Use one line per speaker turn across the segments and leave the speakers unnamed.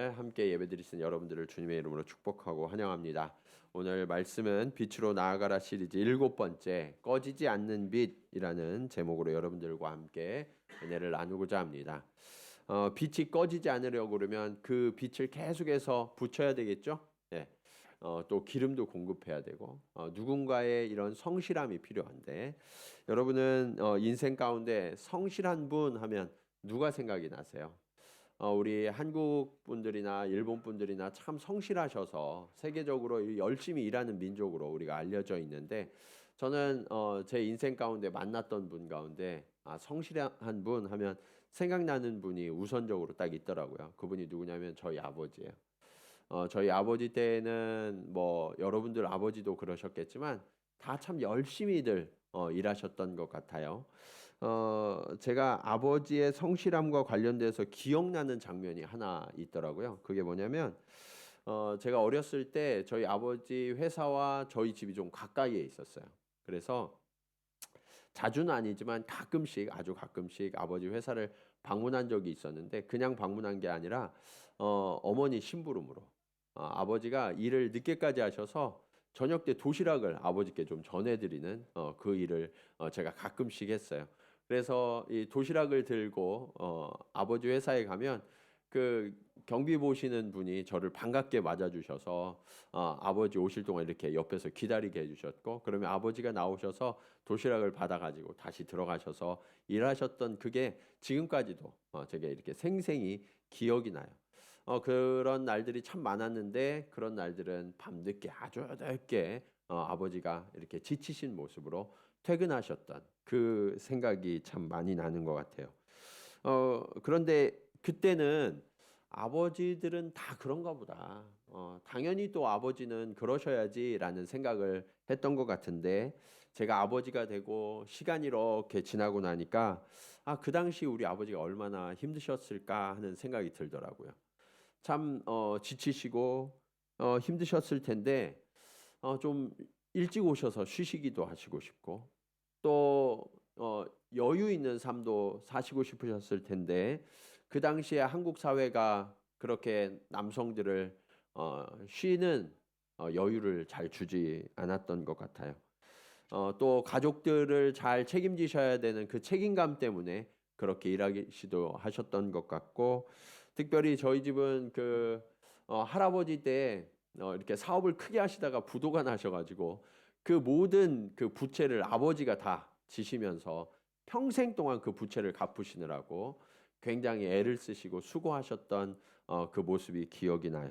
오늘 함께 예배드리신 여러분들을 주님의 이름으로 축복하고 환영합니다. 오늘 말씀은 빛으로 나아가라 시리즈 7번째 꺼지지 않는 빛이라는 제목으로 여러분들과 함께 은혜를 나누고자 합니다. 빛이 꺼지지 않으려고 그러면 그 빛을 계속해서 붙여야 되겠죠? 네. 또 기름도 공급해야 되고 누군가의 이런 성실함이 필요한데 여러분은 인생 가운데 성실한 분 하면 누가 생각이 나세요? 우리 한국 분들이나 일본 분들이나 참 성실하셔서 세계적으로 열심히 일하는 민족으로 우리가 알려져 있는데 저는 제 인생 가운데 만났던 분 가운데 성실한 분 하면 생각나는 분이 우선적으로 딱 있더라고요. 그분이 누구냐면 저희 아버지예요. 저희 아버지 때는 뭐 여러분들 아버지도 그러셨겠지만 다 참 열심히들 일하셨던 것 같아요. 제가 아버지의 성실함과 관련돼서 기억나는 장면이 하나 있더라고요. 그게 뭐냐면 제가 어렸을 때 저희 아버지 회사와 저희 집이 좀 가까이에 있었어요. 그래서 자주는 아니지만 가끔씩 아주 가끔씩 아버지 회사를 방문한 적이 있었는데 그냥 방문한 게 아니라 어머니 심부름으로 아버지가 일을 늦게까지 하셔서 저녁 때 도시락을 아버지께 좀 전해드리는 그 일을 제가 가끔씩 했어요. 그래서 이 도시락을 들고 아버지 회사에 가면 그 경비 보시는 분이 저를 반갑게 맞아주셔서 아버지 오실 동안 이렇게 옆에서 기다리게 해주셨고 그러면 아버지가 나오셔서 도시락을 받아가지고 다시 들어가셔서 일하셨던 그게 지금까지도 제게 이렇게 생생히 기억이 나요. 그런 날들이 참 많았는데 그런 날들은 밤늦게 아주 늦게 아버지가 이렇게 지치신 모습으로 퇴근하셨던 그 생각이 참 많이 나는 것 같아요. 그런데 그때는 아버지들은 다 그런가 보다. 당연히 또 아버지는 그러셔야지라는 생각을 했던 것 같은데 제가 아버지가 되고 시간이 이렇게 지나고 나니까 그 당시 우리 아버지가 얼마나 힘드셨을까 하는 생각이 들더라고요. 참 지치시고 힘드셨을 텐데 좀 일찍 오셔서 쉬시기도 하시고 싶고 또 여유 있는 삶도 사시고 싶으셨을 텐데 그 당시에 한국 사회가 그렇게 남성들을 쉬는 여유를 잘 주지 않았던 것 같아요. 또 가족들을 잘 책임지셔야 되는 그 책임감 때문에 그렇게 일하시도 하셨던 것 같고 특별히 저희 집은 그 할아버지 때 이렇게 사업을 크게 하시다가 부도가 나셔가지고 그 모든 그 부채를 아버지가 다 지시면서 평생 동안 그 부채를 갚으시느라고 굉장히 애를 쓰시고 수고하셨던 그 모습이 기억이 나요.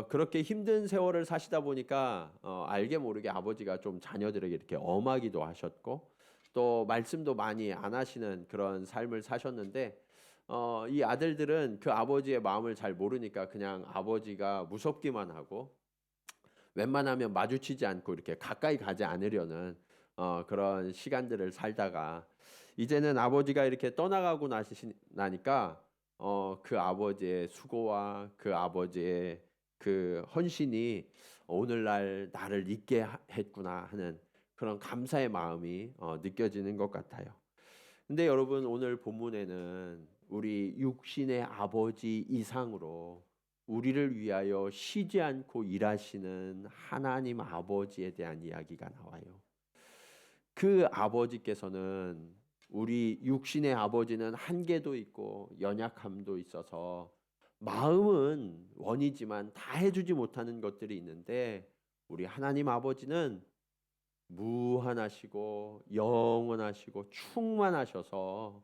그렇게 힘든 세월을 사시다 보니까 알게 모르게 아버지가 좀 자녀들에게 이렇게 엄하기도 하셨고 또 말씀도 많이 안 하시는 그런 삶을 사셨는데 이 아들들은 그 아버지의 마음을 잘 모르니까 그냥 아버지가 무섭기만 하고 웬만하면 마주치지 않고 이렇게 가까이 가지 않으려는 그런 시간들을 살다가 이제는 아버지가 이렇게 떠나가고 나니까 그 아버지의 수고와 그 아버지의 그 헌신이 오늘날 나를 있게 했구나 하는 그런 감사의 마음이 느껴지는 것 같아요. 근데 여러분 오늘 본문에는 우리 육신의 아버지 이상으로 우리를 위하여 쉬지 않고 일하시는 하나님 아버지에 대한 이야기가 나와요. 그 아버지께서는 우리 육신의 아버지는 한계도 있고 연약함도 있어서 마음은 원이지만 다 해주지 못하는 것들이 있는데 우리 하나님 아버지는 무한하시고 영원하시고 충만하셔서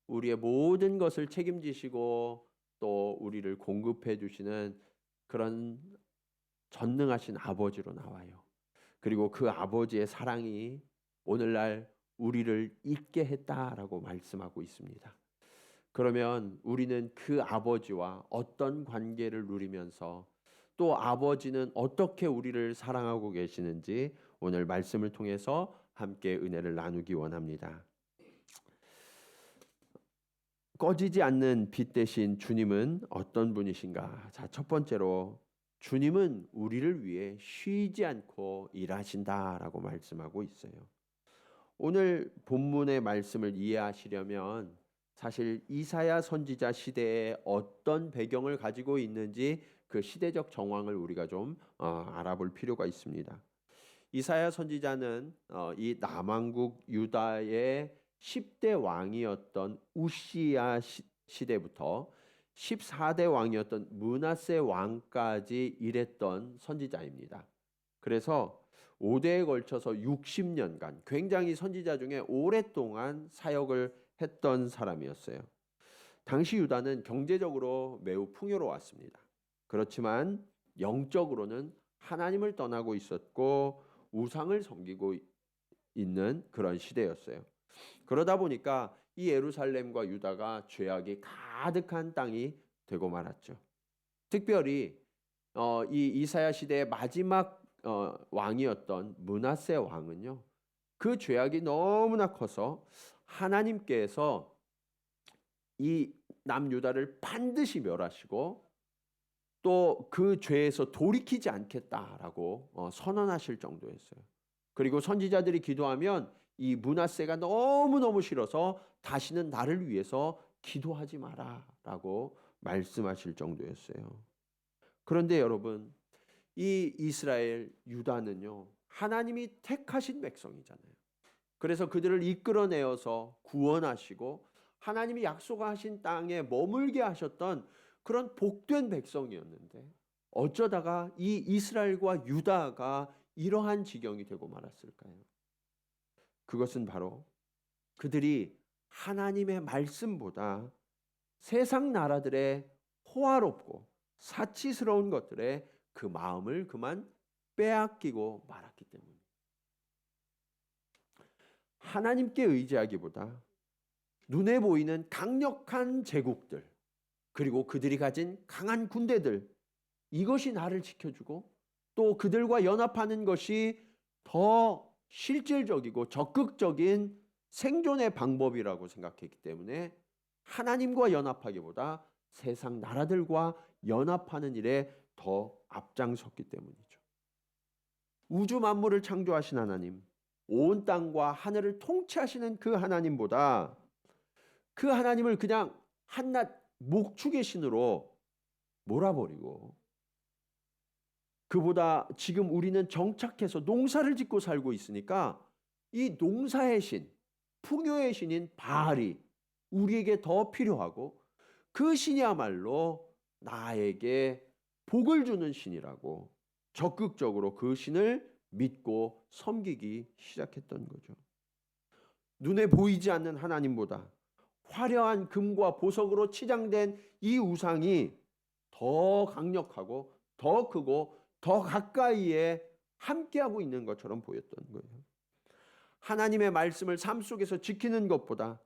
우리의 모든 것을 책임지시고 또 우리를 공급해 주시는 그런 전능하신 아버지로 나와요. 그리고 그 아버지의 사랑이 오늘날 우리를 잊게 했다라고 말씀하고 있습니다. 그러면 우리는 그 아버지와 어떤 관계를 누리면서 또 아버지는 어떻게 우리를 사랑하고 계시는지 오늘 말씀을 통해서 함께 은혜를 나누기 원합니다. 꺼지지 않는 빛 대신 주님은 어떤 분이신가? 자, 첫 번째로 주님은 우리를 위해 쉬지 않고 일하신다라고 말씀하고 있어요. 오늘 본문의 말씀을 이해하시려면 사실 이사야 선지자 시대에 어떤 배경을 가지고 있는지 그 시대적 정황을 우리가 좀 알아볼 필요가 있습니다. 이사야 선지자는 이 남왕국 유다의 10대 왕이었던 우시야 시대부터 14대 왕이었던 므낫세 왕까지 일했던 선지자입니다. 그래서 5대에 걸쳐서 60년간 굉장히 선지자 중에 오랫동안 사역을 했던 사람이었어요. 당시 유다는 경제적으로 매우 풍요로웠습니다. 그렇지만 영적으로는 하나님을 떠나고 있었고 우상을 섬기고 있는 그런 시대였어요. 그러다 보니까 이 예루살렘과 유다가 죄악이 가득한 땅이 되고 말았죠. 특별히 이 이사야 시대의 마지막 왕이었던 므낫세 왕은요, 그 죄악이 너무나 커서 하나님께서 이 남유다를 반드시 멸하시고 또 그 죄에서 돌이키지 않겠다라고 선언하실 정도였어요. 그리고 선지자들이 기도하면 이 므낫세가 너무너무 싫어서 다시는 나를 위해서 기도하지 마라라고 말씀하실 정도였어요. 그런데 여러분, 이 이스라엘 유다는요, 하나님이 택하신 백성이잖아요. 그래서 그들을 이끌어내어서 구원하시고 하나님이 약속하신 땅에 머물게 하셨던 그런 복된 백성이었는데 어쩌다가 이 이스라엘과 유다가 이러한 지경이 되고 말았을까요? 그것은 바로 그들이 하나님의 말씀보다 세상 나라들의 호화롭고 사치스러운 것들에 그 마음을 그만 빼앗기고 말았기 때문입니다. 하나님께 의지하기보다 눈에 보이는 강력한 제국들, 그리고 그들이 가진 강한 군대들, 이것이 나를 지켜주고 또 그들과 연합하는 것이 더 실질적이고 적극적인 생존의 방법이라고 생각했기 때문에 하나님과 연합하기보다 세상 나라들과 연합하는 일에 더 앞장섰기 때문이죠. 우주 만물을 창조하신 하나님, 온 땅과 하늘을 통치하시는 그 하나님보다 그 하나님을 그냥 한낱 목축의 신으로 몰아버리고 그보다 지금 우리는 정착해서 농사를 짓고 살고 있으니까 이 농사의 신, 풍요의 신인 바알이 우리에게 더 필요하고 그 신이야말로 나에게 복을 주는 신이라고 적극적으로 그 신을 믿고 섬기기 시작했던 거죠. 눈에 보이지 않는 하나님보다 화려한 금과 보석으로 치장된 이 우상이 더 강력하고 더 크고 더 가까이에 함께하고 있는 것처럼 보였던 거예요. 하나님의 말씀을 삶 속에서 지키는 것보다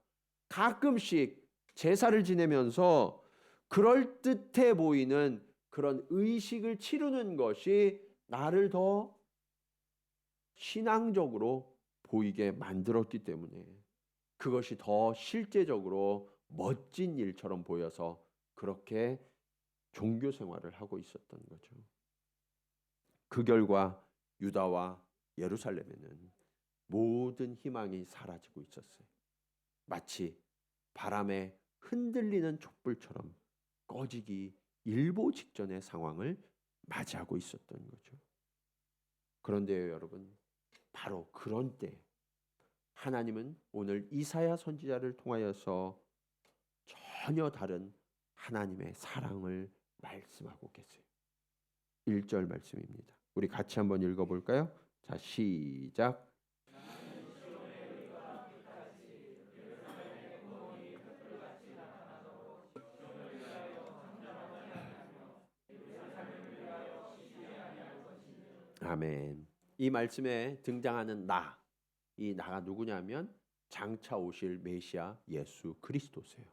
가끔씩 제사를 지내면서 그럴듯해 보이는 그런 의식을 치르는 것이 나를 더 신앙적으로 보이게 만들었기 때문에 그것이 더 실제적으로 멋진 일처럼 보여서 그렇게 종교 생활을 하고 있었던 거죠. 그 결과 유다와 예루살렘에는 모든 희망이 사라지고 있었어요. 마치 바람에 흔들리는 촛불처럼 꺼지기 일보 직전의 상황을 맞이하고 있었던 거죠. 그런데요, 여러분, 바로 그런 때 하나님은 오늘 이사야 선지자를 통하여서 전혀 다른 하나님의 사랑을 말씀하고 계세요. 1절 말씀입니다. 우리 같이 한번 읽어볼까요? 자, 시작. 아멘. 이 말씀에 등장하는 나, 이 나가 누구냐면 장차 오실 메시아 예수 그리스도세요.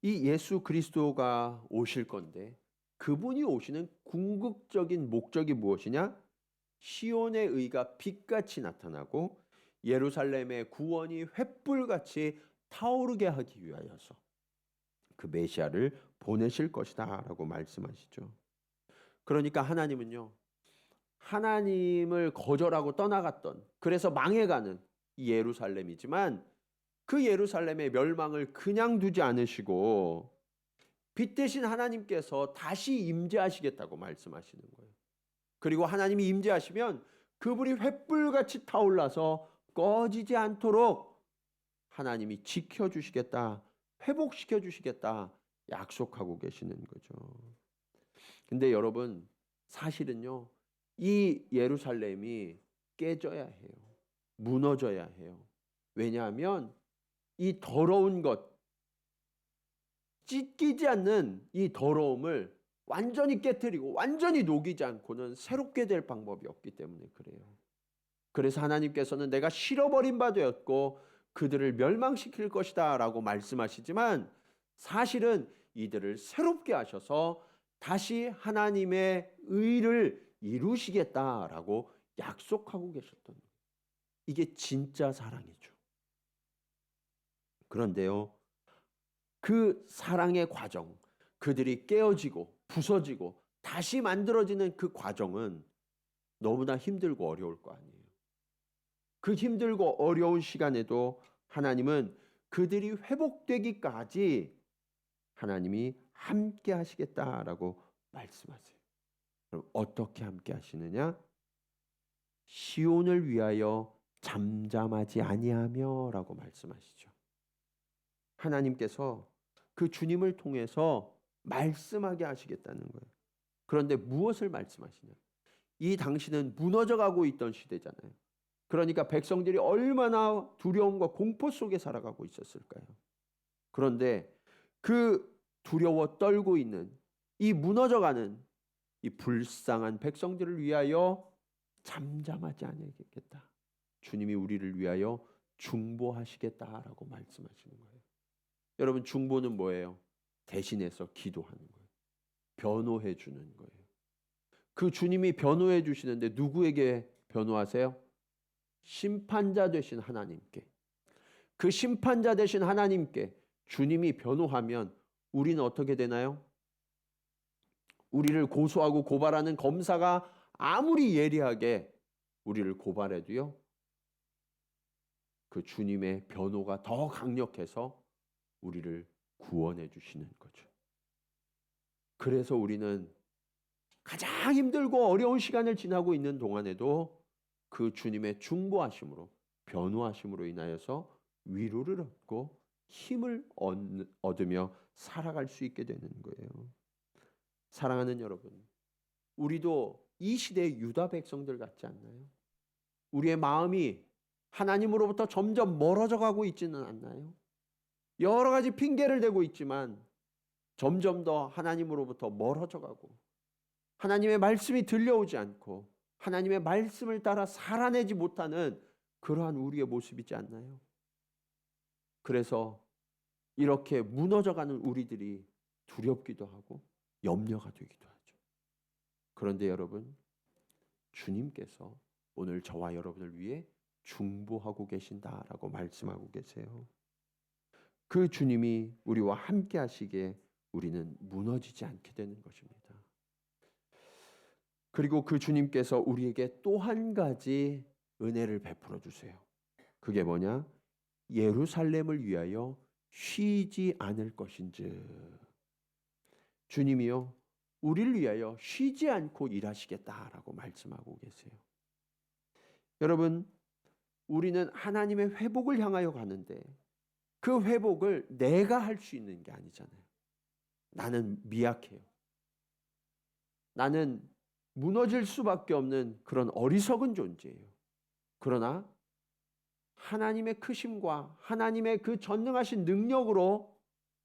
이 예수 그리스도가 오실 건데 그분이 오시는 궁극적인 목적이 무엇이냐? 시온의 의가 빛같이 나타나고 예루살렘의 구원이 횃불같이 타오르게 하기 위하여서 그 메시아를 보내실 것이다라고 말씀하시죠. 그러니까 하나님은요, 하나님을 거절하고 떠나갔던, 그래서 망해가는 이 예루살렘이지만 그 예루살렘의 멸망을 그냥 두지 않으시고 빛 대신 하나님께서 다시 임재하시겠다고 말씀하시는 거예요. 그리고 하나님이 임재하시면 그불이 횃불같이 타올라서 꺼지지 않도록 하나님이 지켜주시겠다, 회복시켜 주시겠다 약속하고 계시는 거죠. 근데 여러분, 사실은요, 이 예루살렘이 깨져야 해요. 무너져야 해요. 왜냐하면 이 더러운 것, 찢기지 않는 이 더러움을 완전히 깨뜨리고 완전히 녹이지 않고는 새롭게 될 방법이 없기 때문에 그래요. 그래서 하나님께서는 내가 실어버린 바 되었고 그들을 멸망시킬 것이다 라고 말씀하시지만, 사실은 이들을 새롭게 하셔서 다시 하나님의 의를 이루시겠다라고 약속하고 계셨던 거예요. 이게 진짜 사랑이죠. 그런데요, 그 사랑의 과정, 그들이 깨어지고 부서지고 다시 만들어지는 그 과정은 너무나 힘들고 어려울 거 아니에요. 그 힘들고 어려운 시간에도 하나님은 그들이 회복되기까지 하나님이 함께 하시겠다라고 말씀하세요. 그럼 어떻게 함께 하시느냐? 시온을 위하여 잠잠하지 아니하며 라고 말씀하시죠. 하나님께서 그 주님을 통해서 말씀하게 하시겠다는 거예요. 그런데 무엇을 말씀하시냐? 이 당시는 무너져가고 있던 시대잖아요. 그러니까 백성들이 얼마나 두려움과 공포 속에 살아가고 있었을까요? 그런데 그 두려워 떨고 있는 이 무너져가는 이 불쌍한 백성들을 위하여 잠잠하지 않겠다. 주님이 우리를 위하여 중보하시겠다라고 말씀하시는 거예요. 여러분, 중보는 뭐예요? 대신해서 기도하는 거예요. 변호해 주는 거예요. 그 주님이 변호해 주시는데 누구에게 변호하세요? 심판자 되신 하나님께. 그 심판자 되신 하나님께 주님이 변호하면 우리는 어떻게 되나요? 우리를 고소하고 고발하는 검사가 아무리 예리하게 우리를 고발해도요, 그 주님의 변호가 더 강력해서 우리를 구원해 주시는 거죠. 그래서 우리는 가장 힘들고 어려운 시간을 지나고 있는 동안에도 그 주님의 중보하심으로, 변호하심으로 인하여서 위로를 얻고 힘을 얻으며 살아갈 수 있게 되는 거예요. 사랑하는 여러분, 우리도 이 시대의 유다 백성들 같지 않나요? 우리의 마음이 하나님으로부터 점점 멀어져 가고 있지는 않나요? 여러 가지 핑계를 대고 있지만 점점 더 하나님으로부터 멀어져 가고, 하나님의 말씀이 들려오지 않고 하나님의 말씀을 따라 살아내지 못하는 그러한 우리의 모습이지 않나요? 그래서 이렇게 무너져가는 우리들이 두렵기도 하고 염려가 되기도 하죠. 그런데 여러분, 주님께서 오늘 저와 여러분을 위해 중보하고 계신다라고 말씀하고 계세요. 그 주님이 우리와 함께 하시기에 우리는 무너지지 않게 되는 것입니다. 그리고 그 주님께서 우리에게 또 한 가지 은혜를 베풀어 주세요. 그게 뭐냐? 예루살렘을 위하여 쉬지 않을 것인즉. 주님이요, 우리를 위하여 쉬지 않고 일하시겠다라고 말씀하고 계세요. 여러분, 우리는 하나님의 회복을 향하여 가는데 그 회복을 내가 할 수 있는 게 아니잖아요. 나는 미약해요. 나는 무너질 수밖에 없는 그런 어리석은 존재예요. 그러나 하나님의 크심과 하나님의 그 전능하신 능력으로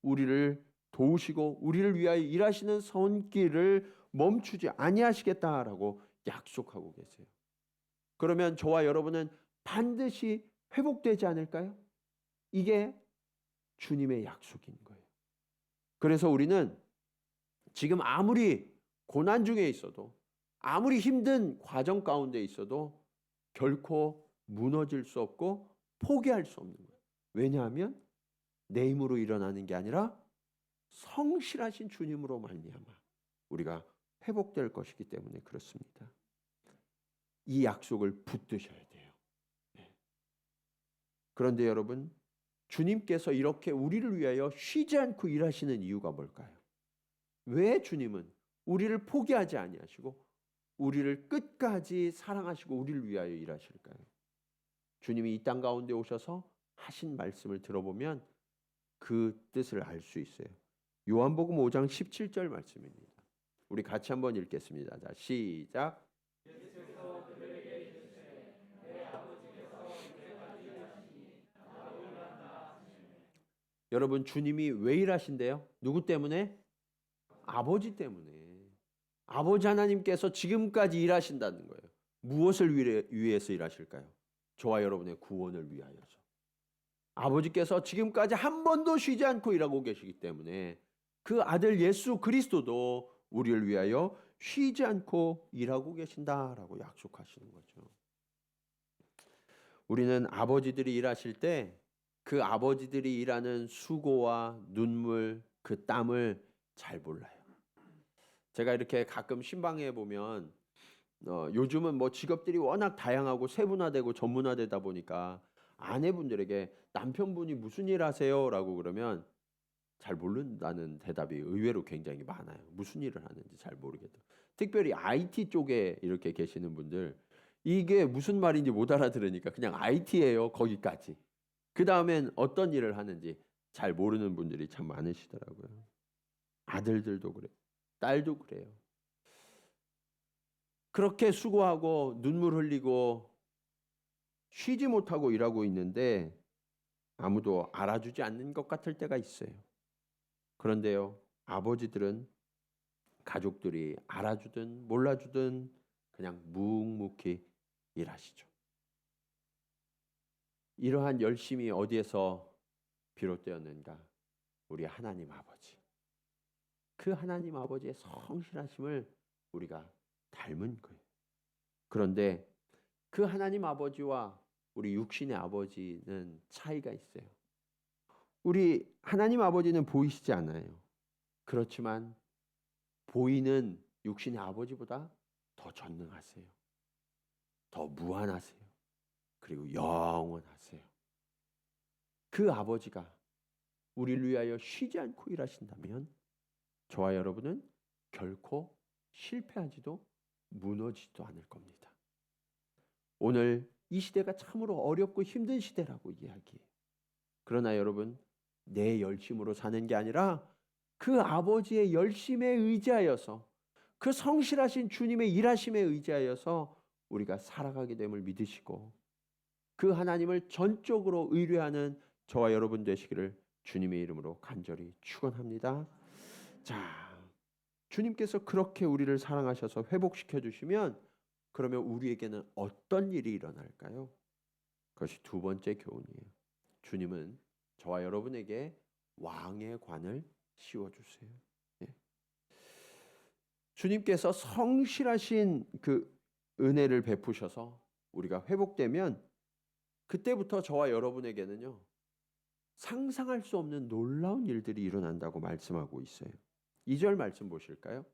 우리를 도우시고 우리를 위하여 일하시는 손길을 멈추지 아니하시겠다라고 약속하고 계세요. 그러면 저와 여러분은 반드시 회복되지 않을까요? 이게 주님의 약속인 거예요. 그래서 우리는 지금 아무리 고난 중에 있어도, 아무리 힘든 과정 가운데 있어도 결코 무너질 수 없고 포기할 수 없는 거예요. 왜냐하면 내 힘으로 일어나는 게 아니라 성실하신 주님으로 말미암아 우리가 회복될 것이기 때문에 그렇습니다. 이 약속을 붙드셔야 돼요. 그런데 여러분, 주님께서 이렇게 우리를 위하여 쉬지 않고 일하시는 이유가 뭘까요? 왜 주님은 우리를 포기하지 아니하시고 우리를 끝까지 사랑하시고 우리를 위하여 일하실까요? 주님이 이 땅 가운데 오셔서 하신 말씀을 들어보면 그 뜻을 알 수 있어요. 요한복음 5장 17절 말씀입니다. 우리 같이 한번 읽겠습니다. 자, 시작. 여러분, 주님이 왜 일하신대요? 누구 때문에? 아버지 때문에. 아버지 하나님께서 지금까지 일하신다는 거예요. 무엇을 위해서 일하실까요? 저와 여러분의 구원을 위하여서. 아버지께서 지금까지 한 번도 쉬지 않고 일하고 계시기 때문에 그 아들 예수 그리스도도 우리를 위하여 쉬지 않고 일하고 계신다라고 약속하시는 거죠. 우리는 아버지들이 일하실 때 그 아버지들이 일하는 수고와 눈물, 그 땀을 잘 몰라요. 제가 이렇게 가끔 신방에 보면 요즘은 뭐 직업들이 워낙 다양하고 세분화되고 전문화되다 보니까 아내분들에게 남편분이 무슨 일 하세요? 라고 그러면 잘 모른다는 대답이 의외로 굉장히 많아요. 무슨 일을 하는지 잘 모르겠다. 특별히 IT 쪽에 이렇게 계시는 분들 이게 무슨 말인지 못 알아들으니까 그냥 IT예요. 거기까지. 그 다음엔 어떤 일을 하는지 잘 모르는 분들이 참 많으시더라고요. 아들들도 그래요. 딸도 그래요. 그렇게 수고하고 눈물 흘리고 쉬지 못하고 일하고 있는데 아무도 알아주지 않는 것 같을 때가 있어요. 그런데요, 아버지들은 가족들이 알아주든 몰라주든 그냥 묵묵히 일하시죠. 이러한 열심이 어디에서 비롯되었는가? 우리 하나님 아버지. 그 하나님 아버지의 성실하심을 우리가 닮은 거예요. 그런데 그 하나님 아버지와 우리 육신의 아버지는 차이가 있어요. 우리 하나님 아버지는 보이시지 않아요. 그렇지만 보이는 육신의 아버지보다 더 전능하세요. 더 무한하세요. 그리고 영원하세요. 그 아버지가 우리를 위하여 쉬지 않고 일하신다면 저와 여러분은 결코 실패하지도 무너지지도 않을 겁니다. 오늘 이 시대가 참으로 어렵고 힘든 시대라고 이야기해요. 그러나 여러분, 내 열심으로 사는 게 아니라 그 아버지의 열심에 의지하여서 그 성실하신 주님의 일하심에 의지하여서 우리가 살아가게 됨을 믿으시고 그 하나님을 전적으로 의뢰하는 저와 여러분 되시기를 주님의 이름으로 간절히 축원합니다. 자, 주님께서 그렇게 우리를 사랑하셔서 회복시켜 주시면 그러면 우리에게는 어떤 일이 일어날까요? 그것이 두 번째 교훈이에요. 주님은 저와 여러분에게 왕의 관을 씌워주세요. 예. 주님께서 성실하신 그 은혜를 베푸셔서 우리가 회복되면 그때부터 저와 여러분에게는요, 상상할 수 없는 놀라운 일들이 일어난다고 말씀하고 있어요. 2절 말씀 보실까요?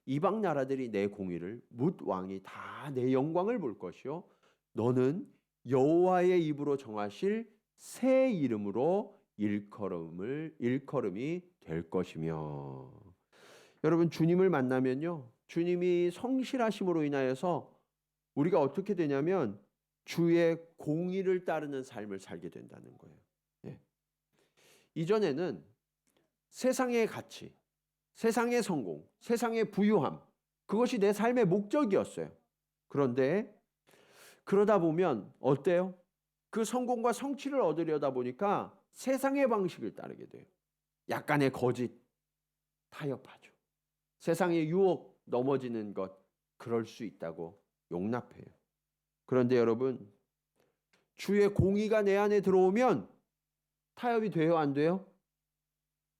이방 나라들이 내 공의를 뭇 왕이 다 내 영광을 볼 것이요 너는 여호와의 입으로 정하실 새 이름으로 일컬음이 될 것이며. 여러분, 주님을 만나면요, 주님이 성실하심으로 인하여서 우리가 어떻게 되냐면 주의 공의를 따르는 삶을 살게 된다는 거예요. 예. 이전에는 세상의 가치, 세상의 성공, 세상의 부유함, 그것이 내 삶의 목적이었어요. 그런데 그러다 보면 어때요? 그 성공과 성취를 얻으려다 보니까 세상의 방식을 따르게 돼요. 약간의 거짓, 타협하죠. 세상의 유혹, 넘어지는 것, 그럴 수 있다고 용납해요. 그런데 여러분, 주의 공의가 내 안에 들어오면 타협이 돼요, 안 돼요?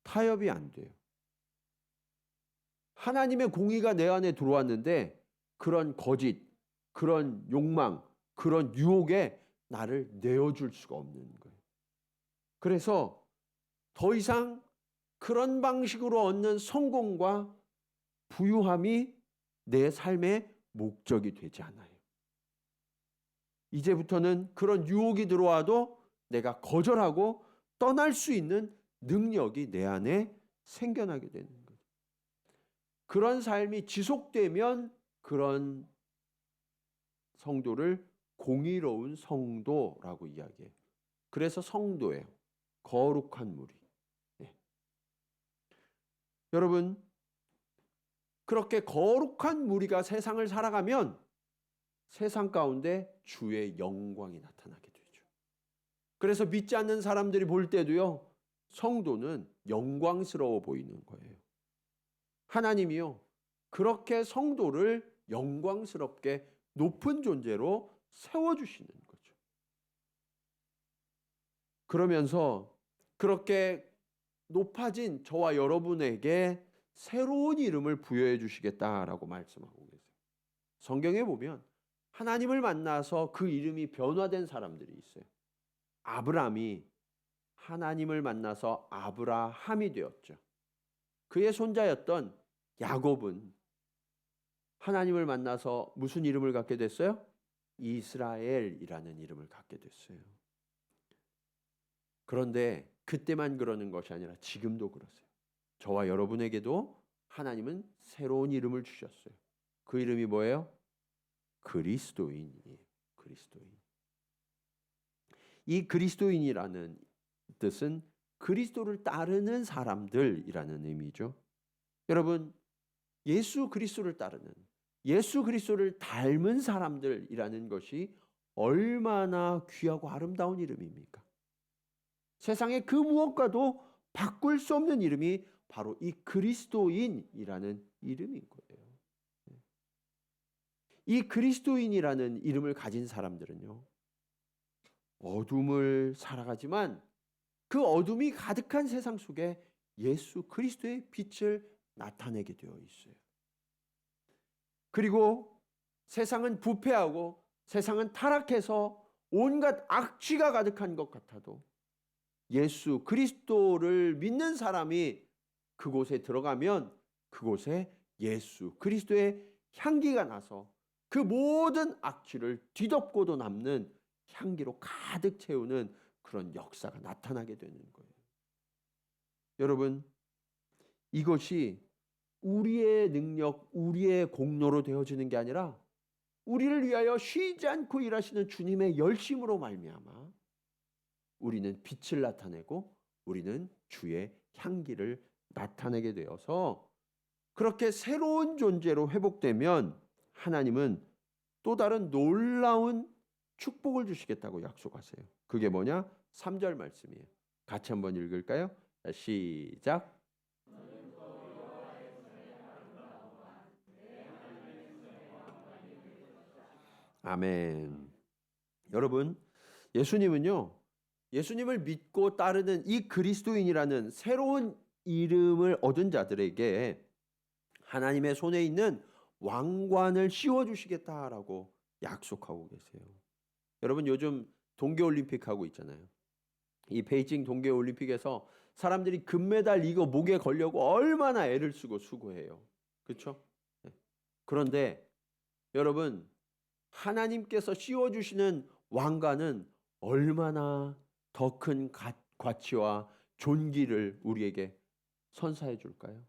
타협이 안 돼요. 하나님의 공의가 내 안에 들어왔는데 그런 거짓, 그런 욕망, 그런 유혹에 나를 내어줄 수가 없는 거예요. 그래서 더 이상 그런 방식으로 얻는 성공과 부유함이 내 삶의 목적이 되지 않아요. 이제부터는 그런 유혹이 들어와도 내가 거절하고 떠날 수 있는 능력이 내 안에 생겨나게 되는 거죠. 그런 삶이 지속되면 그런 성도를 공의로운 성도라고 이야기해요. 그래서 성도예요. 거룩한 무리. 네. 여러분, 그렇게 거룩한 무리가 세상을 살아가면 세상 가운데 주의 영광이 나타나게 되죠. 그래서 믿지 않는 사람들이 볼 때도요, 성도는 영광스러워 보이는 거예요. 하나님이요, 그렇게 성도를 영광스럽게 높은 존재로 세워주시는 거죠. 그러면서 그렇게 높아진 저와 여러분에게 새로운 이름을 부여해 주시겠다라고 말씀하고 계세요. 성경에 보면 하나님을 만나서 그 이름이 변화된 사람들이 있어요. 아브라함이 하나님을 만나서 아브라함이 되었죠. 그의 손자였던 야곱은 하나님을 만나서 무슨 이름을 갖게 됐어요? 이스라엘이라는 이름을 갖게 됐어요. 그런데 그때만 그러는 것이 아니라 지금도 그러세요. 저와 여러분에게도 하나님은 새로운 이름을 주셨어요. 그 이름이 뭐예요? 그리스도인이에요. 그리스도인. 이 그리스도인이라는 뜻은 그리스도를 따르는 사람들이라는 의미죠. 여러분, 예수 그리스도를 따르는, 예수 그리스도를 닮은 사람들이라는 것이 얼마나 귀하고 아름다운 이름입니까? 세상의 그 무엇과도 바꿀 수 없는 이름이 바로 이 그리스도인이라는 이름인 거예요. 이 그리스도인이라는 이름을 가진 사람들은요, 어둠을 살아가지만 그 어둠이 가득한 세상 속에 예수 그리스도의 빛을 나타내게 되어 있어요. 그리고 세상은 부패하고 세상은 타락해서 온갖 악취가 가득한 것 같아도 예수 그리스도를 믿는 사람이 그곳에 들어가면 그곳에 예수 그리스도의 향기가 나서 그 모든 악취를 뒤덮고도 남는 향기로 가득 채우는 그런 역사가 나타나게 되는 거예요. 여러분, 이것이 우리의 능력, 우리의 공로로 되어지는 게 아니라 우리를 위하여 쉬지 않고 일하시는 주님의 열심으로 말미암아 우리는 빛을 나타내고 우리는 주의 향기를 나타내게 되어서 그렇게 새로운 존재로 회복되면 하나님은 또 다른 놀라운 축복을 주시겠다고 약속하세요. 그게 뭐냐? 3절 말씀이에요. 같이 한번 읽을까요? 시작. 아멘. 여러분, 예수님을 믿고 따르는 이 그리스도인이라는 새로운 이름을 얻은 자들에게 하나님의 손에 있는 왕관을 씌워주시겠다라고 약속하고 계세요. 여러분, 요즘 동계올림픽 하고 있잖아요. 이 베이징 동계올림픽에서 사람들이 금메달 이거 목에 걸려고 얼마나 애를 쓰고 수고해요. 그렇죠? 그런데 여러분, 하나님께서 씌워주시는 왕관은 얼마나 더 큰 가치와 존귀를 우리에게 선사해 줄까요?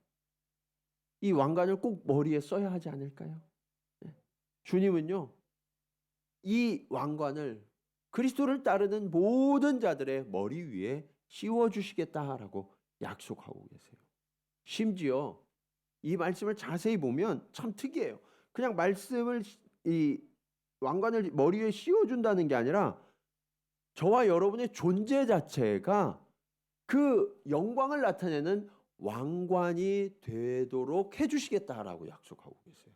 이 왕관을 꼭 머리에 써야 하지 않을까요? 주님은요, 이 왕관을 그리스도를 따르는 모든 자들의 머리 위에 씌워주시겠다라고 약속하고 계세요. 심지어 이 말씀을 자세히 보면 참 특이해요. 그냥 말씀을 이 왕관을 머리 위에 씌워준다는 게 아니라 저와 여러분의 존재 자체가 그 영광을 나타내는 왕관이 되도록 해주시겠다라고 약속하고 계세요.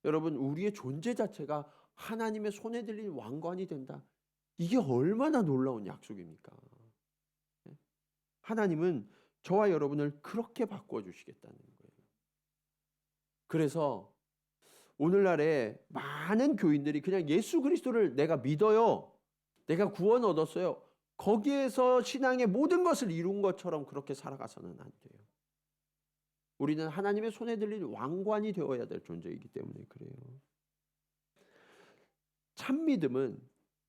여러분, 우리의 존재 자체가 하나님의 손에 들린 왕관이 된다. 이게 얼마나 놀라운 약속입니까? 하나님은 저와 여러분을 그렇게 바꿔주시겠다는 거예요. 그래서 오늘날에 많은 교인들이 그냥 예수 그리스도를 내가 믿어요. 내가 구원 얻었어요. 거기에서 신앙의 모든 것을 이룬 것처럼 그렇게 살아가서는 안 돼요. 우리는 하나님의 손에 들린 왕관이 되어야 될 존재이기 때문에 그래요. 참 믿음은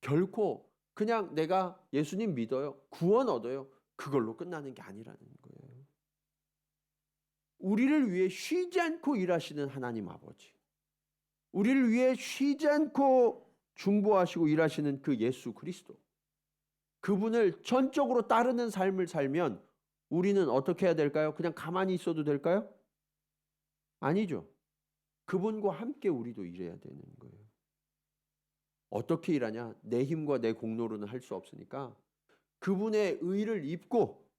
결코 그냥 내가 예수님 믿어요, 구원 얻어요, 그걸로 끝나는 게 아니라는 거예요. 우리를 위해 쉬지 않고 일하시는 하나님 아버지, 우리를 위해 쉬지 않고 중보하시고 일하시는 그 예수 그리스도, 그분을 전적으로 따르는 삶을 살면 우리는 어떻게 해야 될까요? 그냥 가만히 있어도 될까요? 아니죠. 그분과 함께 우리도 일해야 되는 거예요. 어떻게 일하냐? 내 힘과 내 공로로는 할 수 없으니까 그분의 의를 입고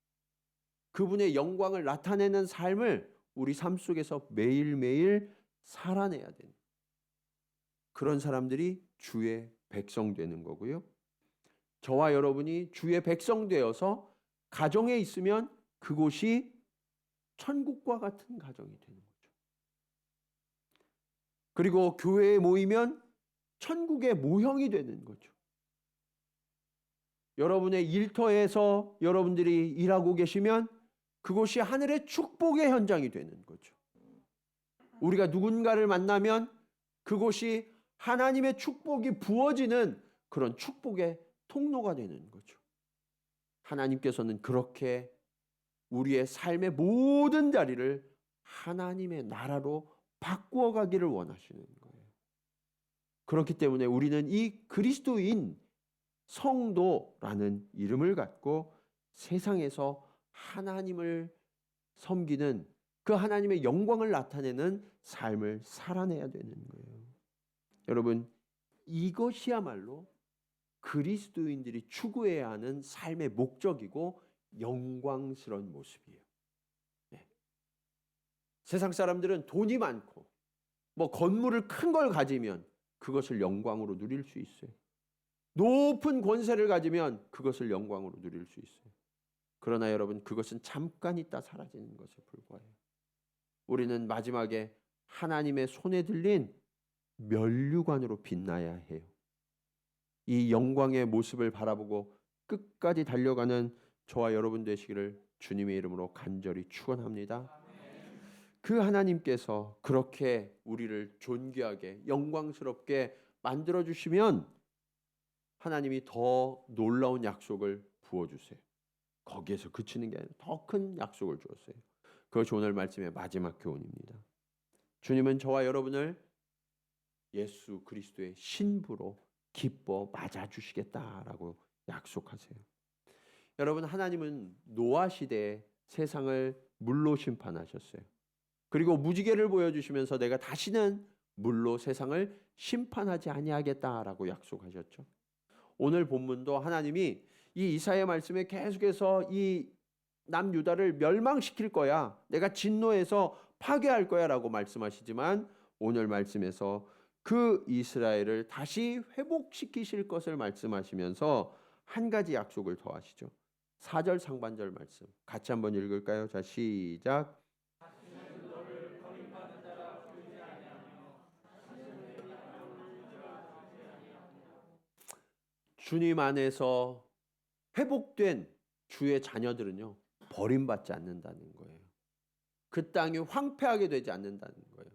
그분의 영광을 나타내는 삶을 우리 삶 속에서 매일매일 살아내야 되는, 그런 사람들이 주의 백성 되는 거고요. 저와 여러분이 주의 백성 되어서 가정에 있으면 그곳이 천국과 같은 가정이 되는 거죠. 그리고 교회에 모이면 천국의 모형이 되는 거죠. 여러분의 일터에서 여러분들이 일하고 계시면 그곳이 하늘의 축복의 현장이 되는 거죠. 우리가 누군가를 만나면 그곳이 하나님의 축복이 부어지는 그런 축복의 통로가 되는 거죠. 하나님께서는 그렇게 우리의 삶의 모든 자리를 하나님의 나라로 바꾸어 가기를 원하시는 거예요. 그렇기 때문에 우리는 이 그리스도인 성도라는 이름을 갖고 세상에서 하나님을 섬기는, 그 하나님의 영광을 나타내는 삶을 살아내야 되는 거예요. 여러분, 이것이야말로 그리스도인들이 추구해야 하는 삶의 목적이고 영광스러운 모습이에요. 네. 세상 사람들은 돈이 많고 뭐 건물을 큰 걸 가지면 그것을 영광으로 누릴 수 있어요. 높은 권세를 가지면 그것을 영광으로 누릴 수 있어요. 그러나 여러분, 그것은 잠깐 있다 사라지는 것에 불과해요. 우리는 마지막에 하나님의 손에 들린 면류관으로 빛나야 해요. 이 영광의 모습을 바라보고 끝까지 달려가는 저와 여러분 되시기를 주님의 이름으로 간절히 축원합니다. 그 하나님께서 그렇게 우리를 존귀하게 영광스럽게 만들어 주시면 하나님이 더 놀라운 약속을 부어주세요. 거기에서 그치는 게 아니라 더 큰 약속을 주었어요. 그것이 오늘 말씀의 마지막 교훈입니다. 주님은 저와 여러분을 예수 그리스도의 신부로 기뻐 맞아주시겠다라고 약속하세요. 여러분, 하나님은 노아 시대에 세상을 물로 심판하셨어요. 그리고 무지개를 보여주시면서 내가 다시는 물로 세상을 심판하지 아니하겠다라고 약속하셨죠. 오늘 본문도 하나님이 이 이사야 말씀에 계속해서 이 남유다를 멸망시킬 거야, 내가 진노해서 파괴할 거야 라고 말씀하시지만 오늘 말씀에서 그 이스라엘을 다시 회복시키실 것을 말씀하시면서 한 가지 약속을 더하시죠. 4절 상반절 말씀 같이 한번 읽을까요? 자, 시작. 주님 안에서 회복된 주의 자녀들은요, 버림받지 않는다는 거예요. 그 땅이 황폐하게 되지 않는다는 거예요.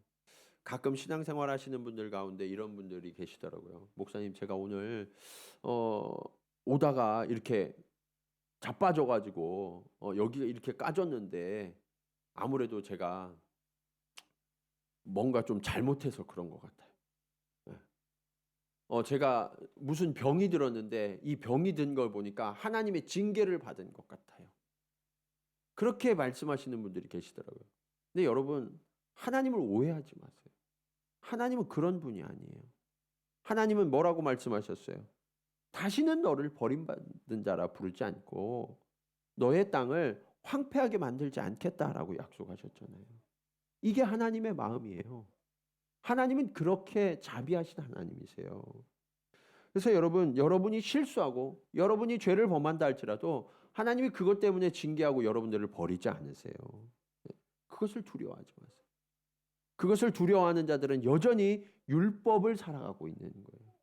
가끔 신앙생활 하시는 분들 가운데 이런 분들이 계시더라고요. 목사님, 제가 오늘 오다가 이렇게 자빠져가지고 여기가 이렇게 까졌는데 아무래도 제가 뭔가 좀 잘못해서 그런 것 같아요. 제가 무슨 병이 들었는데 이 병이 든 걸 보니까 하나님의 징계를 받은 것 같아요. 그렇게 말씀하시는 분들이 계시더라고요. 근데 여러분, 하나님을 오해하지 마세요. 하나님은 그런 분이 아니에요. 하나님은 뭐라고 말씀하셨어요? 다시는 너를 버림받은 자라 부르지 않고 너의 땅을 황폐하게 만들지 않겠다라고 약속하셨잖아요. 이게 하나님의 마음이에요. 하나님은 그렇게 자비하신 하나님이세요. 그래서 여러분, 여러분이 실수하고 여러분이 죄를 범한다 할지라도 하나님이 그것 때문에 징계하고 여러분들을 버리지 않으세요. 그것을 두려워하지 마세요. 그것을 두려워하는 자들은 여전히 율법을 살아가고 있는 거예요.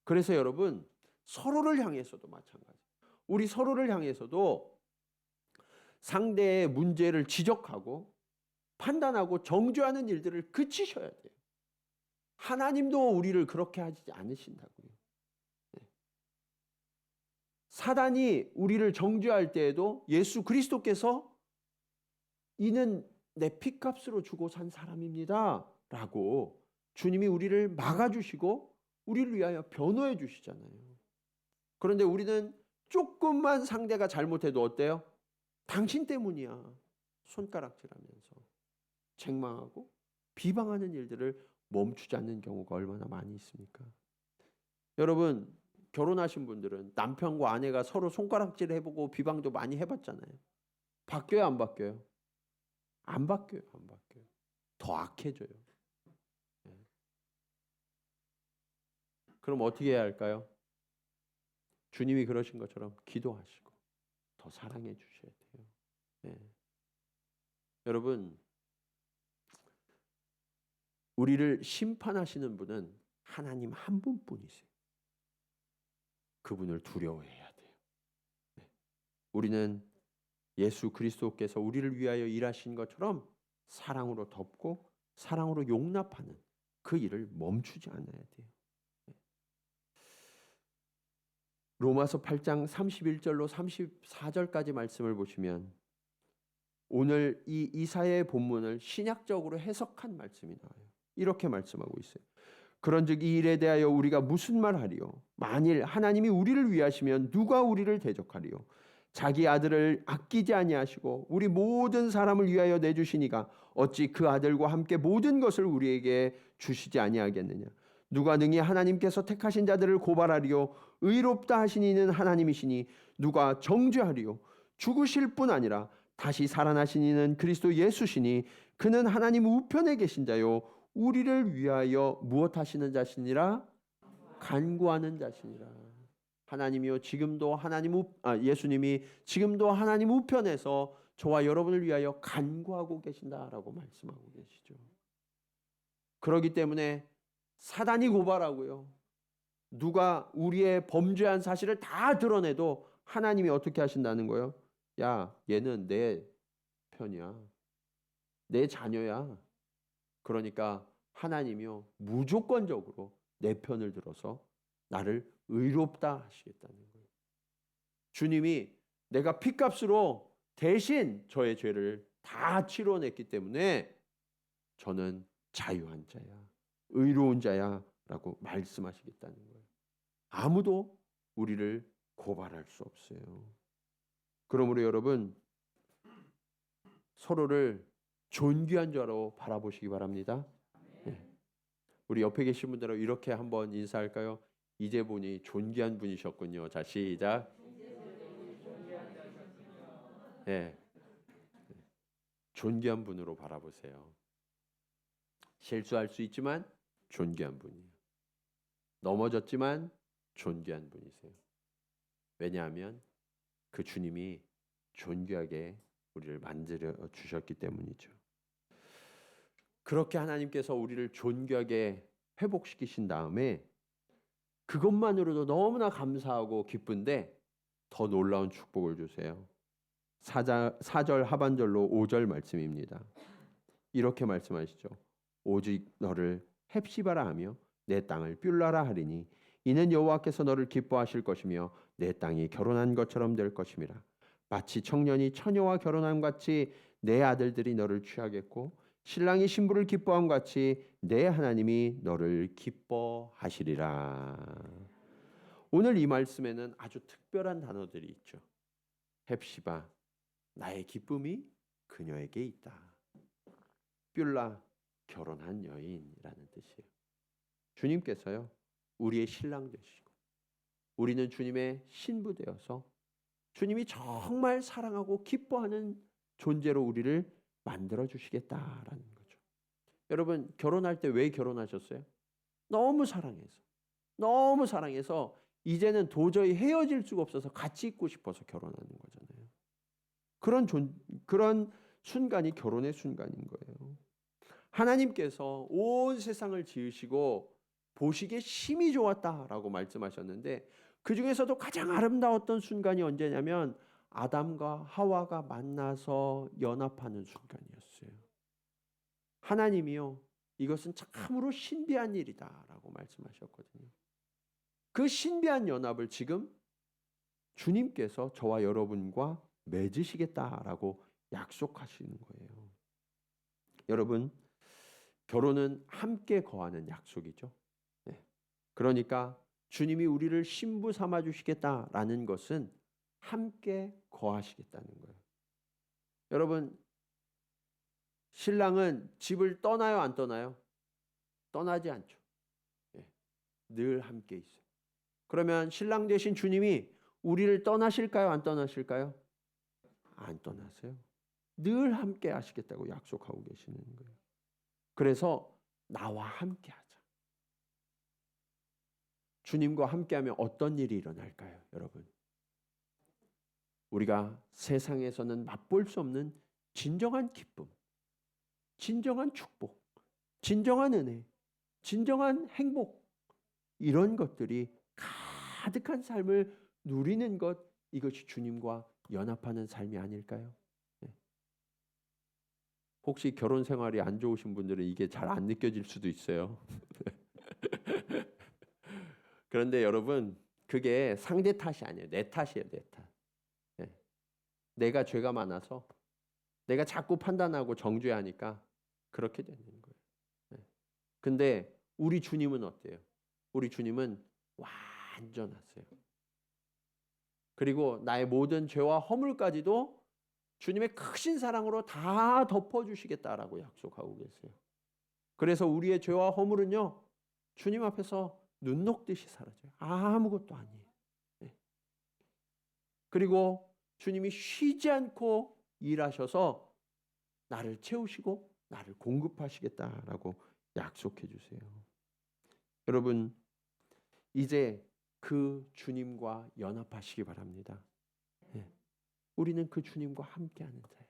그래서 여러분, 서로를 향해서도 마찬가지예요. 우리 서로를 향해서도 상대의 문제를 지적하고 판단하고 정죄하는 일들을 그치셔야 돼요. 하나님도 우리를 그렇게 하지 않으신다고요. 사단이 우리를 정죄할 때에도 예수 그리스도께서 이는 내 피값으로 주고 산 사람입니다 라고 주님이 우리를 막아주시고 우리를 위하여 변호해 주시잖아요. 그런데 우리는 조금만 상대가 잘못해도 어때요? 당신 때문이야. 손가락질하면서 책망하고 비방하는 일들을 멈추지 않는 경우가 얼마나 많이 있습니까? 여러분, 결혼하신 분들은 남편과 아내가 서로 손가락질 해보고 비방도 많이 해봤잖아요. 바뀌어요, 안 바뀌어요? 안 바뀌어요, 안 바뀌어요. 더 악해져요. 네. 그럼 어떻게 해야 할까요? 주님이 그러신 것처럼 기도하시고 더 사랑해 주셔야 돼요. 네. 여러분, 우리를 심판하시는 분은 하나님 한 분뿐이세요. 그분을 두려워해야 돼요. 네. 우리는 예수 그리스도께서 우리를 위하여 일하신 것처럼 사랑으로 덮고 사랑으로 용납하는 그 일을 멈추지 않아야 돼요. 네. 로마서 8장 31절로 34절까지 말씀을 보시면 오늘 이 이사야의 본문을 신약적으로 해석한 말씀이 나와요. 이렇게 말씀하고 있어요. 그런즉 이 일에 대하여 우리가 무슨 말하리요? 만일 하나님이 우리를 위하시면 누가 우리를 대적하리요? 자기 아들을 아끼지 아니하시고 우리 모든 사람을 위하여 내주시니가 어찌 그 아들과 함께 모든 것을 우리에게 주시지 아니하겠느냐? 누가 능히 하나님께서 택하신 자들을 고발하리요? 의롭다 하신 이는 하나님이시니 누가 정죄하리요? 죽으실 뿐 아니라 다시 살아나신 이는 그리스도 예수시니 그는 하나님 우편에 계신 자요 우리를 위하여 무엇 하시는 자시니라? 간구하는 자시니라. 하나님이요 지금도 예수님이 지금도 하나님 우편에서 저와 여러분을 위하여 간구하고 계신다라고 말씀하고 계시죠. 그렇기 때문에 사단이 고발하고요. 누가 우리의 범죄한 사실을 다 드러내도 하나님이 어떻게 하신다는 거예요? 야, 얘는 내 편이야. 내 자녀야. 그러니까 하나님이요 무조건적으로 내 편을 들어서 나를 의롭다 하시겠다는 거예요. 주님이 내가 피값으로 대신 저의 죄를 다 치러냈기 때문에 저는 자유한 자야, 의로운 자야 라고 말씀하시겠다는 거예요. 아무도 우리를 고발할 수 없어요. 그러므로 여러분 서로를 존귀한 자로 바라보시기 바랍니다. 네. 우리 옆에 계신 분들하고 이렇게 한번 인사할까요? 이제 보니 존귀한 분이셨군요. 자, 시작. 네. 존귀한 분으로 바라보세요. 실수할 수 있지만 존귀한 분이에요. 넘어졌지만 존귀한 분이세요. 왜냐하면 그 주님이 존귀하게 우리를 만들어 주셨기 때문이죠. 그렇게 하나님께서 우리를 존귀하게 회복시키신 다음에 그것만으로도 너무나 감사하고 기쁜데 더 놀라운 축복을 주세요. 4절 하반절로 5절 말씀입니다. 이렇게 말씀하시죠. 오직 너를 헵시바라 하며 내 땅을 뷸라라 하리니 이는 여호와께서 너를 기뻐하실 것이며 내 땅이 결혼한 것처럼 될 것임이라. 마치 청년이 처녀와 결혼함 같이 내 아들들이 너를 취하겠고 신랑이 신부를 기뻐함 같이 내 하나님이 너를 기뻐하시리라. 오늘 이 말씀에는 아주 특별한 단어들이 있죠. 헵시바, 나의 기쁨이 그녀에게 있다. 뷸라, 결혼한 여인이라는 뜻이에요. 주님께서요 우리의 신랑 되시고 우리는 주님의 신부 되어서 주님이 정말 사랑하고 기뻐하는 존재로 우리를 만들어 주시겠다라는 거죠. 여러분 결혼할 때 왜 결혼하셨어요? 너무 사랑해서 이제는 도저히 헤어질 수가 없어서 같이 있고 싶어서 결혼하는 거잖아요. 그런 순간이 결혼의 순간인 거예요. 하나님께서 온 세상을 지으시고 보시기에 심히 좋았다라고 말씀하셨는데 그 중에서도 가장 아름다웠던 순간이 언제냐면 아담과 하와가 만나서 연합하는 순간이었어요. 하나님이요 이것은 참으로 신비한 일이다라고 말씀하셨거든요. 그 신비한 연합을 지금 주님께서 저와 여러분과 맺으시겠다라고 약속하시는 거예요. 여러분, 결혼은 함께 거하는 약속이죠. 그러니까 주님이 우리를 신부 삼아 주시겠다라는 것은 함께 거하시겠다는 거예요. 여러분, 신랑은 집을 떠나요, 안 떠나요? 떠나지 않죠. 늘 함께 있어요. 그러면 신랑 되신 주님이 우리를 떠나실까요, 안 떠나실까요? 안 떠나세요. 늘 함께 하시겠다고 약속하고 계시는 거예요. 그래서 나와 함께 하자. 주님과 함께하면 어떤 일이 일어날까요, 여러분? 우리가 세상에서는 맛볼 수 없는 진정한 기쁨, 진정한 축복, 진정한 은혜, 진정한 행복, 이런 것들이 가득한 삶을 누리는 것, 이것이 주님과 연합하는 삶이 아닐까요? 혹시 결혼 생활이 안 좋으신 분들은 이게 잘 안 느껴질 수도 있어요. 그런데 여러분, 그게 상대 탓이 아니에요. 내 탓이에요, 내 탓. 내가 죄가 많아서 내가 자꾸 판단하고 정죄하니까 그렇게 되는 거예요. 근데 우리 주님은 어때요? 우리 주님은 완전하세요. 그리고 나의 모든 죄와 허물까지도 주님의 크신 사랑으로 다 덮어주시겠다라고 약속하고 계세요. 그래서 우리의 죄와 허물은요, 주님 앞에서 눈 녹듯이 사라져요. 아무것도 아니에요. 그리고 주님이 쉬지 않고 일하셔서 나를 채우시고 나를 공급하시겠다라고 약속해 주세요. 여러분, 이제 그 주님과 연합하시기 바랍니다. 우리는 그 주님과 함께하는 자예요.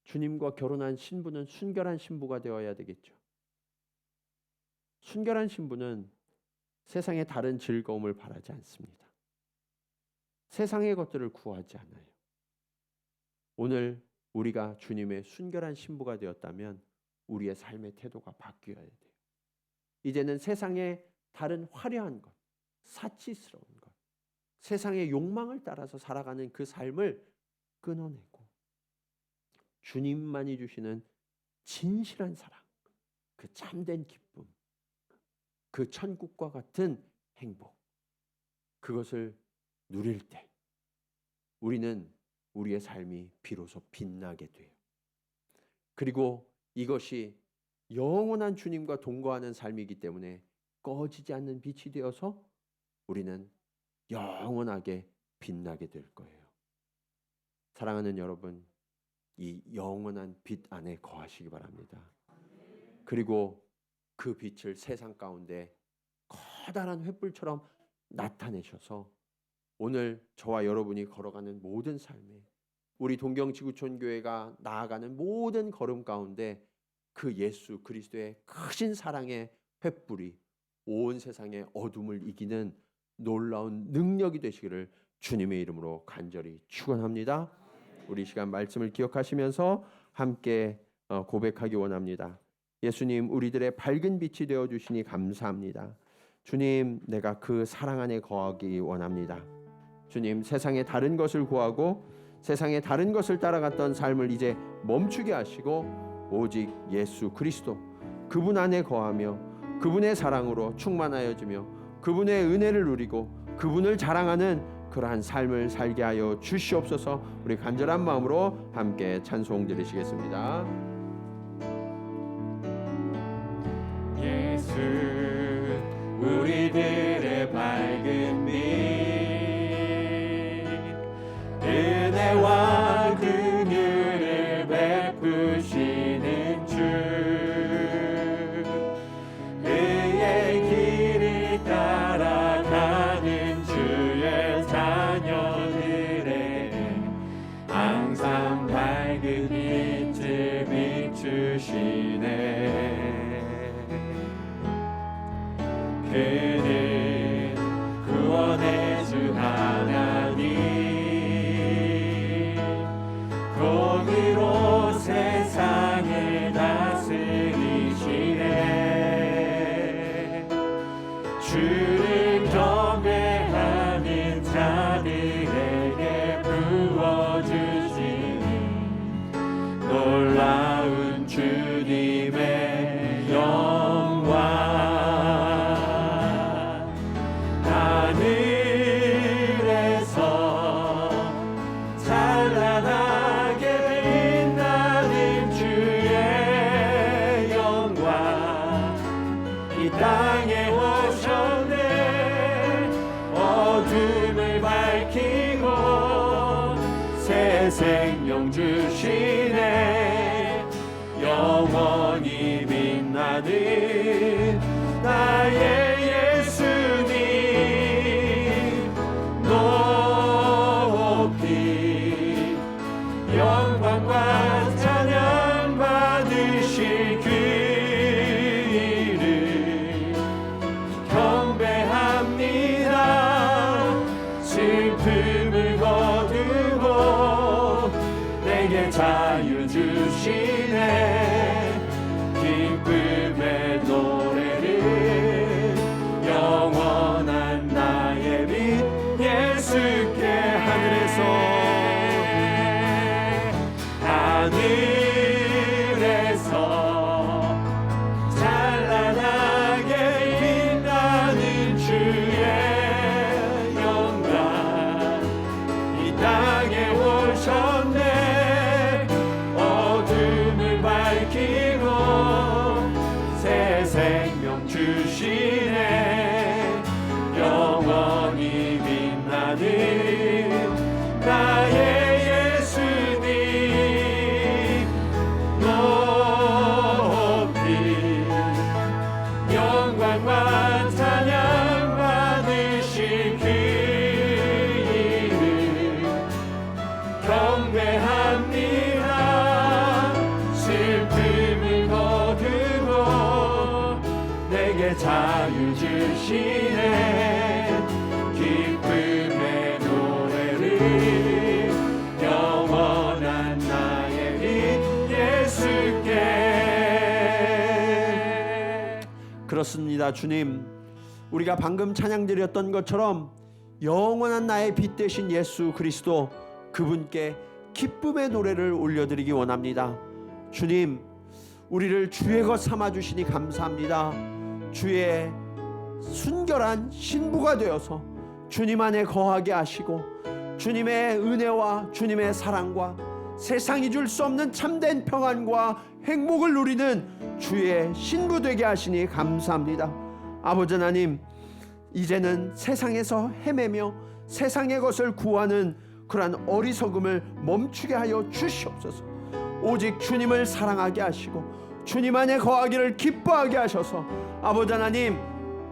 주님과 결혼한 신부는 순결한 신부가 되어야 되겠죠. 순결한 신부는 세상의 다른 즐거움을 바라지 않습니다. 세상의 것들을 구하지 않아요. 오늘 우리가 주님의 순결한 신부가 되었다면 우리의 삶의 태도가 바뀌어야 돼요. 이제는 세상의 다른 화려한 것, 사치스러운 것, 세상의 욕망을 따라서 살아가는 그 삶을 끊어내고 주님만이 주시는 진실한 사랑, 그 참된 기쁨, 그 천국과 같은 행복, 그것을 누릴 때 우리는 우리의 삶이 비로소 빛나게 돼요. 그리고 이것이 영원한 주님과 동거하는 삶이기 때문에 꺼지지 않는 빛이 되어서 우리는 영원하게 빛나게 될 거예요. 사랑하는 여러분, 이 영원한 빛 안에 거하시기 바랍니다. 그리고 그 빛을 세상 가운데 커다란 횃불처럼 나타내셔서 오늘 저와 여러분이 걸어가는 모든 삶에, 우리 동경지구촌교회가 나아가는 모든 걸음 가운데 그 예수 그리스도의 크신 사랑의 횃불이 온 세상의 어둠을 이기는 놀라운 능력이 되시기를 주님의 이름으로 간절히 축원합니다. 우리 시간 말씀을 기억하시면서 함께 고백하기 원합니다. 예수님, 우리들의 밝은 빛이 되어 주시니 감사합니다. 주님, 내가 그 사랑 안에 거하기 원합니다. 주님, 세상의 다른 것을 구하고 세상의 다른 것을 따라갔던 삶을 이제 멈추게 하시고 오직 예수 그리스도, 그분 안에 거하며 그분의 사랑으로 충만하여지며 그분의 은혜를 누리고 그분을 자랑하는 그러한 삶을 살게 하여 주시옵소서. 우리 간절한 마음으로 함께 찬송 드리시겠습니다.
예수, 우리들의 밝은 빛, 은혜와 긍휼을 베푸시는 주, 그의 길을 따라가는 주의 자녀들의 항상 밝은 빛을 비추시네. 그는 구원의 주 하나님, 공의로 세상을 다스리시네. 주를 경외 영원히 빛나는 나의 예수님 높이 영광과 찬양 받으실 그 이름 경배합니다. 슬픔을 거두고 내게 자유 주시네. 기쁨의 노래를 영원한 나의 빛 예수께 하늘에서 찬란하게 빛나는 주의 영광 이 땅에 오셨네. 어둠을 밝히고 새 생명 주시네. 영원히 빛나는 나의 예수님 높이 영광과 찬양 받으실 그 이름 경배합니다. 슬픔을 거두고 내게 자유 주시네. 기쁨의 노래를 영원한 나의 빛 예수께.
그렇습니다. 주님, 우리가 방금 찬양드렸던 것처럼 영원한 나의 빛 되신 예수 그리스도, 그분께 기쁨의 노래를 올려드리기 원합니다. 주님, 우리를 주의 것 삼아주시니 감사합니다. 주의 순결한 신부가 되어서 주님 안에 거하게 하시고 주님의 은혜와 주님의 사랑과 세상이 줄 수 없는 참된 평안과 행복을 누리는 주의 신부 되게 하시니 감사합니다. 아버지 하나님, 이제는 세상에서 헤매며 세상의 것을 구하는 그러한 어리석음을 멈추게 하여 주시옵소서. 오직 주님을 사랑하게 하시고 주님 안에 거하기를 기뻐하게 하셔서 아버지 하나님,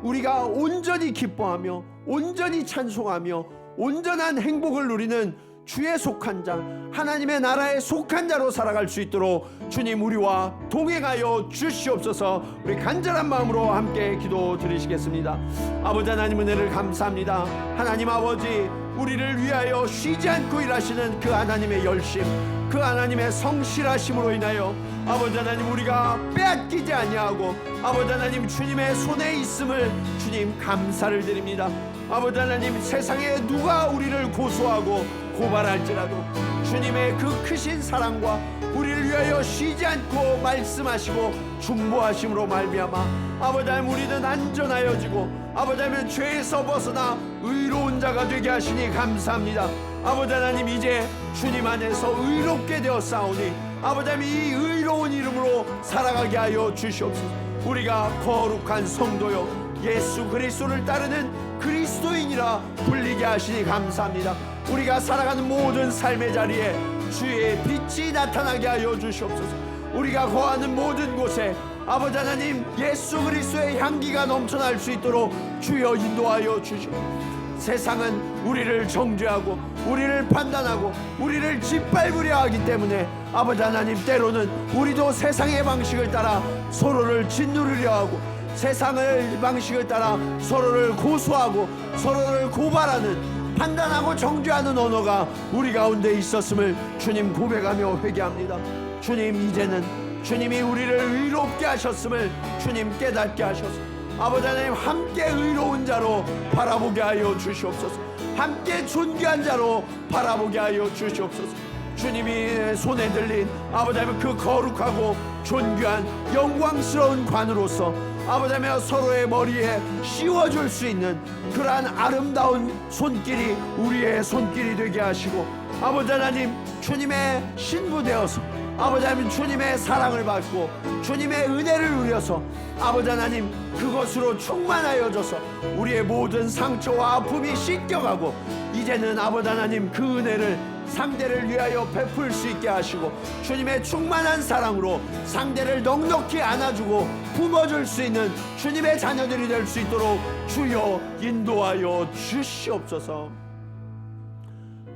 우리가 온전히 기뻐하며 온전히 찬송하며 온전한 행복을 누리는 주의 속한 자, 하나님의 나라에 속한 자로 살아갈 수 있도록 주님 우리와 동행하여 주시옵소서. 우리 간절한 마음으로 함께 기도 드리시겠습니다. 아버지 하나님, 은혜를 감사합니다. 하나님 아버지, 우리를 위하여 쉬지 않고 일하시는 그 하나님의 열심, 그 하나님의 성실하심으로 인하여 아버지 하나님, 우리가 빼앗기지 아니하고 아버지 하나님, 주님의 손에 있음을 주님 감사를 드립니다. 아버지 하나님, 세상에 누가 우리를 고소하고 고발할지라도 주님의 그 크신 사랑과 우리를 위하여 쉬지 않고 말씀하시고 중보하심으로 말미암아 아버지 하나님, 우리는 안전하여지고 아버지 하나님, 죄에서 벗어나 의로운 자가 되게 하시니 감사합니다. 아버지 하나님, 이제 주님 안에서 의롭게 되었사오니 아버지 하나님, 이 의로운 이름으로 살아가게 하여 주시옵소서. 우리가 거룩한 성도요 예수 그리스도를 따르는 그리스도인이라 불리게 하시니 감사합니다. 우리가 살아가는 모든 삶의 자리에 주의 빛이 나타나게 하여 주시옵소서. 우리가 거하는 모든 곳에 아버지 하나님, 예수 그리스도의 향기가 넘쳐날 수 있도록 주여 인도하여 주시옵소서. 세상은 우리를 정죄하고 우리를 판단하고 우리를 짓밟으려 하기 때문에 아버지 하나님, 때로는 우리도 세상의 방식을 따라 서로를 짓누르려 하고 세상의 방식을 따라 서로를 고소하고 서로를 고발하는, 판단하고 정죄하는 언어가 우리 가운데 있었음을 주님 고백하며 회개합니다. 주님, 이제는 주님이 우리를 의롭게 하셨음을 주님 깨닫게 하셔서 아버지 하나님, 함께 의로운 자로 바라보게 하여 주시옵소서. 함께 존귀한 자로 바라보게 하여 주시옵소서. 주님이 손에 들린 아버지 하나님, 그 거룩하고 존귀한 영광스러운 관으로서 아버지 하나님, 서로의 머리에 씌워줄 수 있는 그러한 아름다운 손길이 우리의 손길이 되게 하시고 아버지 하나님, 주님의 신부 되어서 아버지 하나님, 주님의 사랑을 받고 주님의 은혜를 누려서 아버지 하나님, 그것으로 충만하여져서 우리의 모든 상처와 아픔이 씻겨가고 이제는 아버지 하나님, 그 은혜를 상대를 위하여 베풀 수 있게 하시고 주님의 충만한 사랑으로 상대를 넉넉히 안아주고 품어줄 수 있는 주님의 자녀들이 될 수 있도록 주여 인도하여 주시옵소서.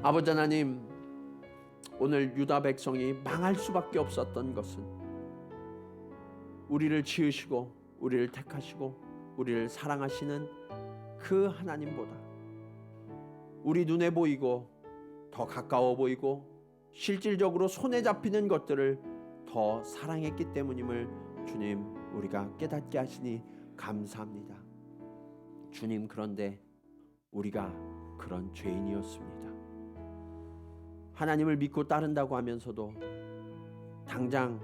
아버지 하나님, 오늘 유다 백성이 망할 수밖에 없었던 것은 우리를 지으시고 우리를 택하시고 우리를 사랑하시는 그 하나님보다 우리 눈에 보이고 더 가까워 보이고 실질적으로 손에 잡히는 것들을 더 사랑했기 때문임을 주님 우리가 깨닫게 하시니 감사합니다. 주님, 그런데 우리가 그런 죄인이었습니다. 하나님을 믿고 따른다고 하면서도 당장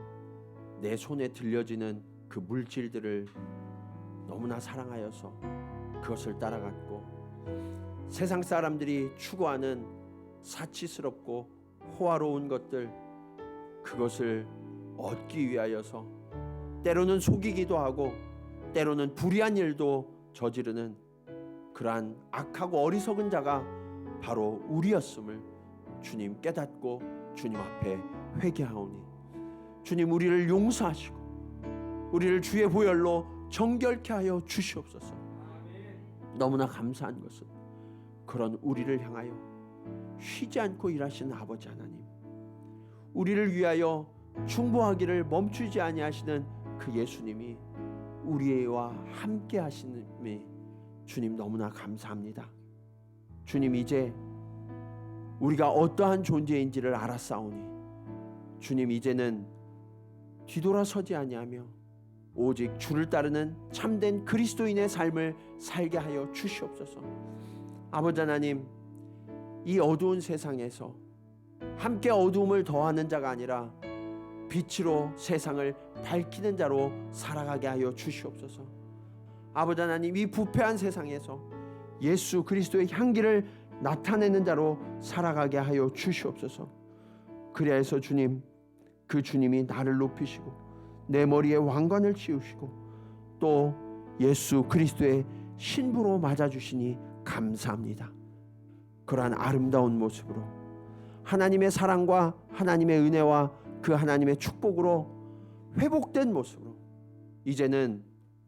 내 손에 들려지는 그 물질들을 너무나 사랑하여서 그것을 따라갔고, 세상 사람들이 추구하는 사치스럽고 호화로운 것들, 그것을 얻기 위하여서 때로는 속이기도 하고 때로는 불의한 일도 저지르는 그러한 악하고 어리석은 자가 바로 우리였음을 주님 깨닫고 주님 앞에 회개하오니 주님 우리를 용서하시고 우리를 주의 보혈로 정결케 하여 주시옵소서. 너무나 감사한 것은 그런 우리를 향하여 쉬지 않고 일하시는 아버지 하나님, 우리를 위하여 중보하기를 멈추지 아니하시는 그 예수님이 우리와 함께 하시니 주님 너무나 감사합니다. 주님, 이제 우리가 어떠한 존재인지를 알았사오니 주님 이제는 뒤돌아서지 아니하며 오직 주를 따르는 참된 그리스도인의 삶을 살게 하여 주시옵소서. 아버지 하나님, 이 어두운 세상에서 함께 어두움을 더하는 자가 아니라 빛으로 세상을 밝히는 자로 살아가게 하여 주시옵소서. 아버지 하나님, 이 부패한 세상에서 예수 그리스도의 향기를 나타내는 자로 살아가게 하여 주시옵소서. 그리하여서 주님, 그 주님이 나를 높이시고 내 머리에 왕관을 씌우시고 또 예수 그리스도의 신부로 맞아주시니 감사합니다. 그러한 아름다운 모습으로 하나님의 사랑과 하나님의 은혜와 그 하나님의 축복으로 회복된 모습으로 이제는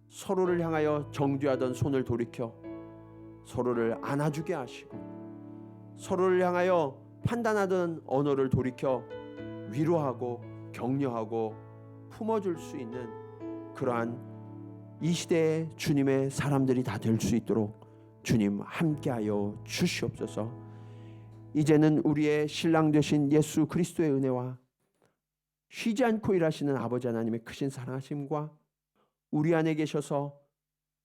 서로를 향하여 정죄하던 손을 돌이켜 서로를 안아주게 하시고 서로를 향하여 판단하던 언어를 돌이켜 위로하고 격려하고 품어줄 수 있는 그러한 이 시대의 주님의 사람들이 다 될 수 있도록 주님 함께하여 주시옵소서. 이제는 우리의 신랑 되신 예수 그리스도의 은혜와 쉬지 않고 일하시는 아버지 하나님의 크신 사랑하심과 우리 안에 계셔서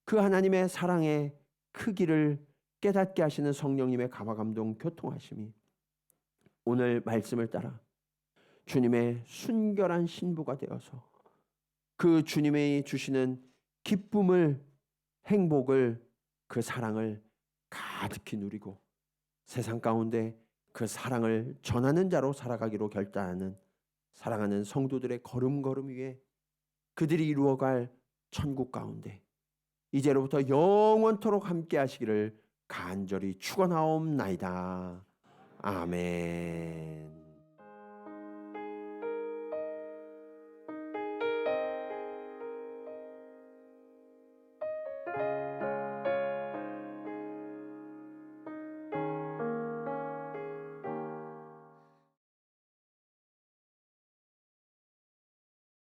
그 하나님의 사랑의 크기를 깨닫게 하시는 성령님의 감화감동 교통하심이 오늘 말씀을 따라 주님의 순결한 신부가 되어서 그 주님이 주시는 기쁨을, 행복을, 그 사랑을 가득히 누리고 세상 가운데 그 사랑을 전하는 자로 살아가기로 결단하는 사랑하는 성도들의 걸음걸음 위에 그들이 이루어갈 천국 가운데 이제로부터 영원토록 함께 하시기를 간절히 축원하옵나이다. 아멘.